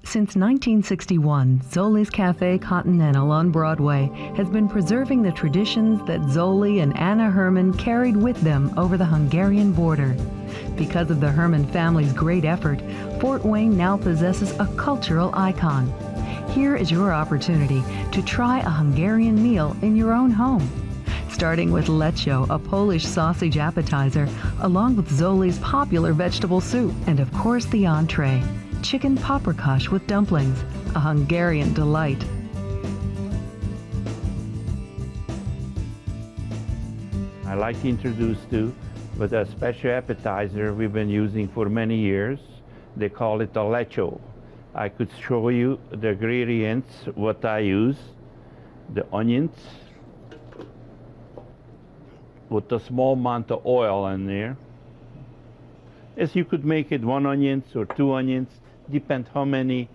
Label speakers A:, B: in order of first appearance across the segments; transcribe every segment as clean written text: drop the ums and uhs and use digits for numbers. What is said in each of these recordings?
A: Since 1961, Zoli's Cafe Continental on Broadway has been preserving the traditions that Zoli and Anna Herman carried with them over the Hungarian border. Because of the Herman family's great effort, Fort Wayne now possesses a cultural icon. Here is your opportunity to try a Hungarian meal in your own home. Starting with leczo, a Polish sausage appetizer, along with Zoli's popular vegetable soup, and of course the entree, chicken paprikash with dumplings, a Hungarian delight.
B: I like to introduce to with a special appetizer we've been using for many years. They call it a leczo. I could show you the ingredients, what I use. The onions, with a small amount of oil in there. As you could make it 1 onion or 2 onions, depends how many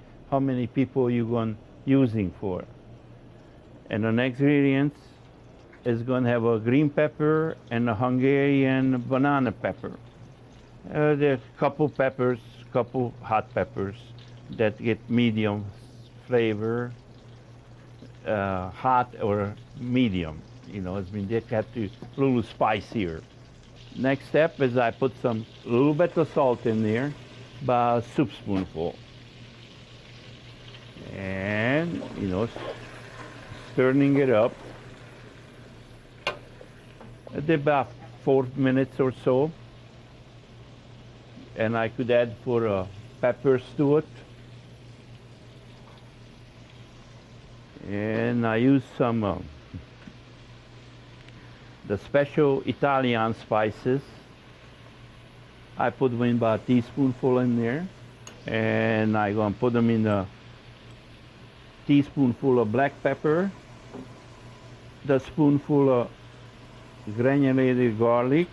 B: people you're going using for. And the next ingredients is going to have a green pepper and a Hungarian banana pepper. There's a couple peppers, couple hot peppers that get medium flavor, hot or medium. You know, I mean, they have to a little spicier. Next step is I put a little bit of salt in there, about a soup spoonful. And, you know, stirring it up. About 4 minutes or so. And I could add peppers to it. And I use some the special Italian spices. I put them about a teaspoonful in there. And I'm going to put them in a teaspoonful of black pepper, the spoonful of granulated garlic.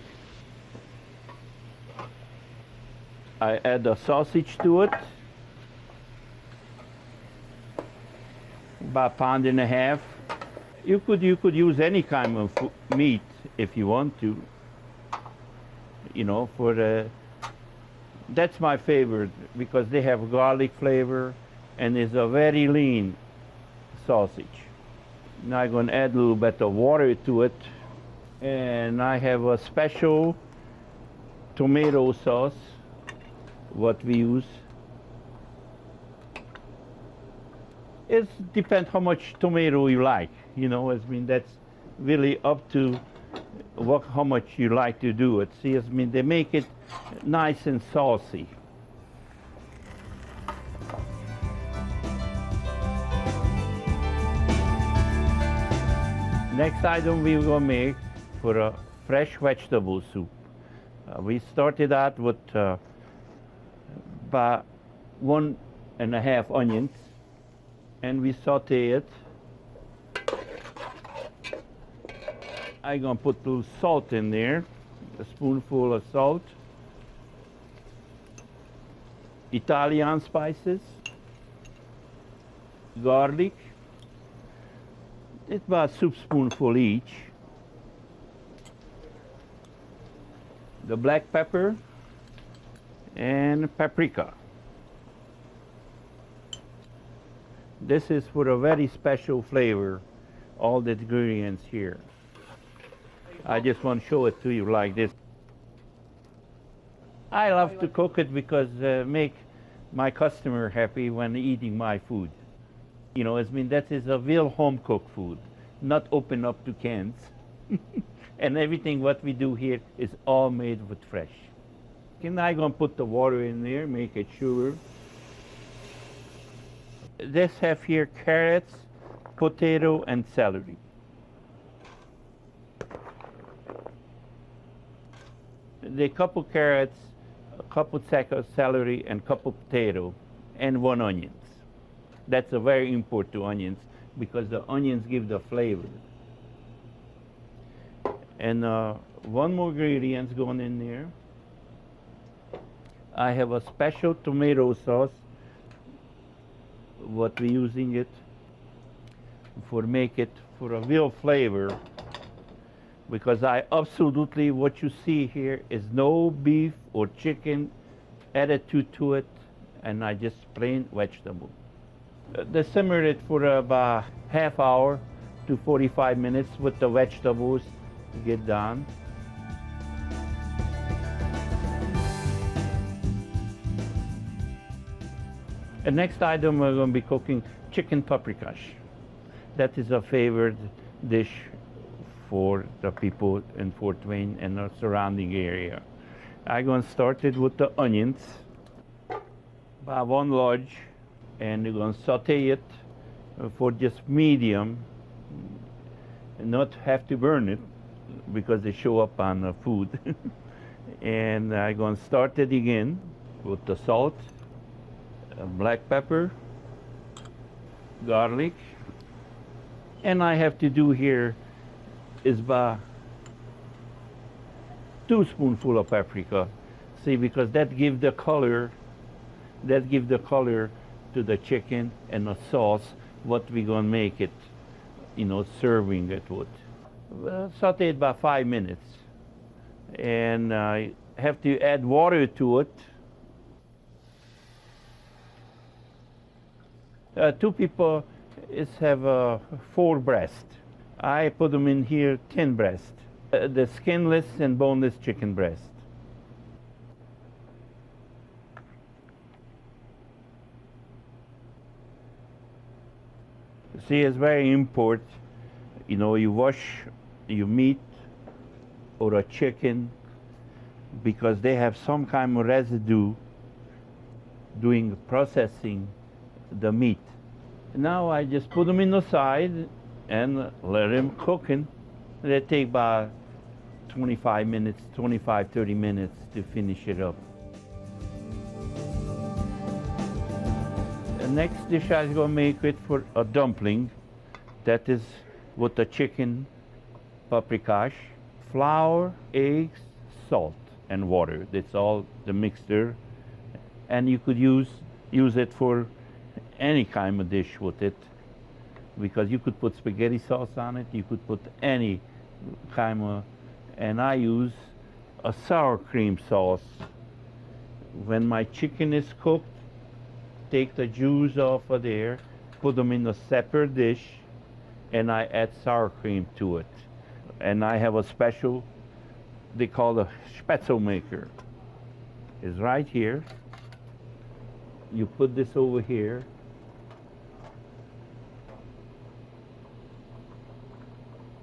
B: I add the sausage to it, about 1.5 pounds. You could use any kind of meat if you want to. You know, that's my favorite because they have garlic flavor and it's a very lean sausage. Now I'm going to add a little bit of water to it, and I have a special tomato sauce, what we use. It depends how much tomato you like. You know, I mean, that's really up to how much you like to do it. See, I mean, they make it nice and saucy. Next item we're going to make for a fresh vegetable soup. We started out with about 1.5 onions, and we saute it. I'm going to put a little salt in there, a spoonful of salt, Italian spices, garlic, it's about a soup spoonful each, the black pepper, and paprika. This is for a very special flavor, all the ingredients here. I just want to show it to you like this. I love to cook it because make my customer happy when eating my food. You know, I mean, that is a real home-cooked food, not open up to cans. And everything what we do here is all made with fresh. And I'm going to put the water in there, make it sugar. This have here carrots, potato, and celery. The couple carrots, a couple sack of celery, and couple potato, and 1 onion. That's a very important to onions because the onions give the flavor. And 1 more ingredient going in there. I have a special tomato sauce, what we're using it for make it for a real flavor, because I absolutely, what you see here is no beef or chicken added to it, and I just plain vegetable. They simmer it for about half hour to 45 minutes with the vegetables to get done. The next item we're going to be cooking chicken paprikash. That is a favorite dish for the people in Fort Wayne and the surrounding area. I'm going to start it with the onions, about one large, and we're going to saute it for just medium, and not have to burn it because they show up on the food. And I'm going to start it again with the salt, black pepper, garlic, and I have to do here is about 2 spoonfuls of paprika. See, because that gives the color, to the chicken and the sauce, what we're gonna make it, serving it with. Saute it about 5 minutes, and I have to add water to it. 2 people have 4 breasts. I put them in here 10 breasts. The skinless and boneless chicken breast. See, it's very important. You wash your meat or a chicken because they have some kind of residue doing processing the meat. Now I just put them in the side and let them cooking. They take about 25 minutes, 30 minutes to finish it up. The next dish I'm going to make it for a dumpling. That is with the chicken paprikash, flour, eggs, salt, and water. That's all the mixture. And you could use it for any kind of dish with it, because you could put spaghetti sauce on it, you could put any kind of, and I use a sour cream sauce. When my chicken is cooked, take the juice off of there, put them in a separate dish, and I add sour cream to it. And I have a special, they call the Spätzle maker. It's right here. You put this over here.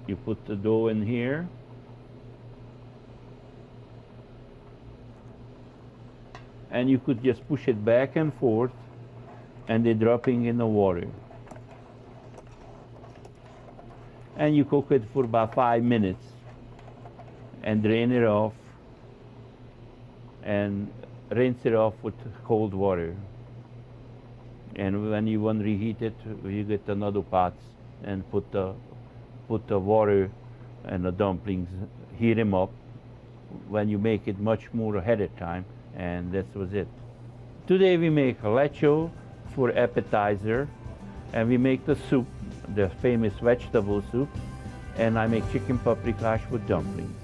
B: You put the dough in here. And you could just push it back and forth, and they're dropping in the water. And you cook it for about 5 minutes and drain it off and rinse it off with cold water. And when you want to reheat it, you get another pot and put the water and the dumplings, heat them up when you make it much more ahead of time, and that was it. Today we make lecho for appetizer, and we make the soup, the famous vegetable soup, and I make chicken paprikash with dumplings.